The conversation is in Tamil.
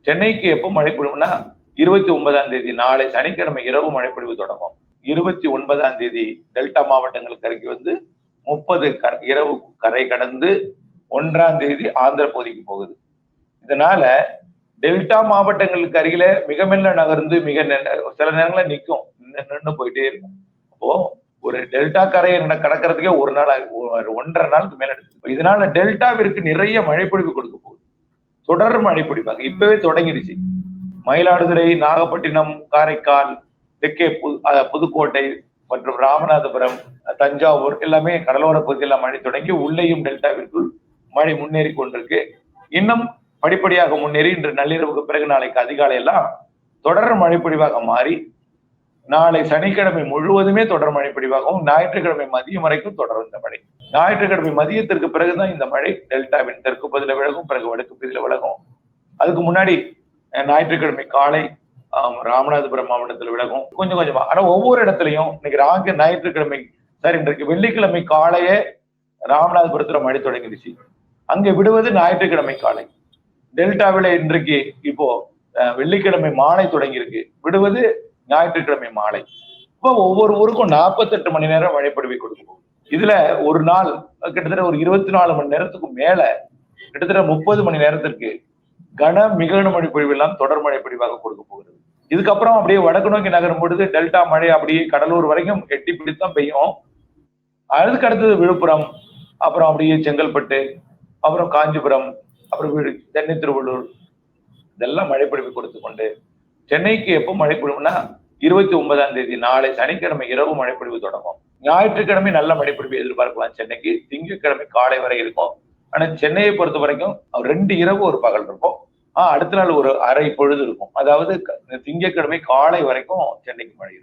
சென்னைக்கு எப்போ மழை பொழிவுனா 29ஆம் தேதி நாளை சனிக்கிழமை இரவு மழை பொழிவு தொடங்கும். 29ஆம் தேதி டெல்டா மாவட்டங்களுக்கு அருகே வந்து 30 இரவு கரை கடந்து 1ஆம் தேதி ஆந்திர பகுதிக்கு போகுது. இதனால டெல்டா மாவட்டங்களுக்கு அருகில மிக மெல்ல நகர்ந்து சில நேரங்களில் நிற்கும், நின்று போயிட்டே இருக்கும். அப்போ ஒரு டெல்டா கரையை கடக்கிறதுக்கே ஒரு நாள் 1.5 நாளுக்கு மேல எடுக்கும். இதனால டெல்டாவிற்கு நிறைய மழைப்பொழிவு கொடுக்க போகுது. தொடர் மழை பொழிவாங்க. இப்பவே தொடங்கிடுச்சு. மயிலாடுதுறை, நாகப்பட்டினம், காரைக்கால், தெற்கே புதுக்கோட்டை மற்றும் ராமநாதபுரம், தஞ்சாவூர் எல்லாமே கடலோர பகுதியில் மழை தொடங்கி உள்ளேயும் டெல்டாவிற்குள் மழை முன்னேறி கொண்டிருக்கு. இன்னும் படிப்படியாக முன்னேறி இன்று நள்ளிரவுக்கு பிறகு நாளைக்கு அதிகாலை எல்லாம் தொடர் மழை பொழிவாக மாறி நாளை சனிக்கிழமை முழுவதுமே தொடர் மழை பொழிவாகவும் ஞாயிற்றுக்கிழமை மதியம் வரைக்கும் தொடரும் இந்த மழை. ஞாயிற்றுக்கிழமை மதியத்திற்கு பிறகுதான் இந்த மழை டெல்டாவின் தெற்கு பகுதியில் விலகும், பிறகு வடக்கு பகுதியில் விலகும். அதுக்கு முன்னாடி ஞாயிற்றுக்கிழமை காலை ராமநாதபுரம் மாவட்டத்தில் விலகும் கொஞ்சம் கொஞ்சமா. ஆனா ஒவ்வொரு இடத்துலையும் இன்னைக்கு ஞாயிற்றுக்கிழமை சார் இன்றைக்கு வெள்ளிக்கிழமை காலையே ராமநாதபுரத்துல மழை தொடங்கிடுச்சு. அங்க விடுவது ஞாயிற்றுக்கிழமை காலை. டெல்டாவில இன்றைக்கு இப்போ வெள்ளிக்கிழமை மாலை தொடங்கி இருக்கு, விடுவது ஞாயிற்றுக்கிழமை மாலை. இப்போ ஒவ்வொரு ஊருக்கும் 48 மணி நேரம் மழை பொழிவை கொடுக்கும். இதுல ஒரு நாள் கிட்டத்தட்ட ஒரு 24 மணி நேரத்துக்கு மேல கிட்டத்தட்ட 30 மணி நேரத்திற்கு மிக கனமழை பொழிவு எல்லாம் தொடர் மழை பொழிவாக கொடுக்க போகிறது. இதுக்கப்புறம் அப்படியே வடக்கு நோக்கி நகரும் பொழுது டெல்டா மழை அப்படியே கடலூர் வரைக்கும் எட்டி பிடித்தான் பெய்யும். அதுக்கு அடுத்தது விழுப்புரம், அப்புறம் அப்படியே செங்கல்பட்டு, அப்புறம் காஞ்சிபுரம், அப்புறம் சென்னை, திருவள்ளூர், இதெல்லாம் மழை பொழிவு கொடுத்து கொண்டு சென்னைக்கு எப்போ மழை பொழிவுனா 29ஆம் தேதி நாளை சனிக்கிழமை இரவு மழை பொழிவு தொடங்கும். ஞாயிற்றுக்கிழமை நல்ல மழை பொழிவு எதிர்பார்க்கலாம் சென்னைக்கு. திங்கட்கிழமை காலை வரை இருக்கும். ஆனா சென்னையை பொறுத்த வரைக்கும் 2 இரவு ஒரு பகல் இருக்கும். அடுத்த நாள் ஒரு அரை பொழுது இருக்கும். அதாவது திங்கட்கிழமை காலை வரைக்கும் சென்னைக்கு மழை இருக்கும்.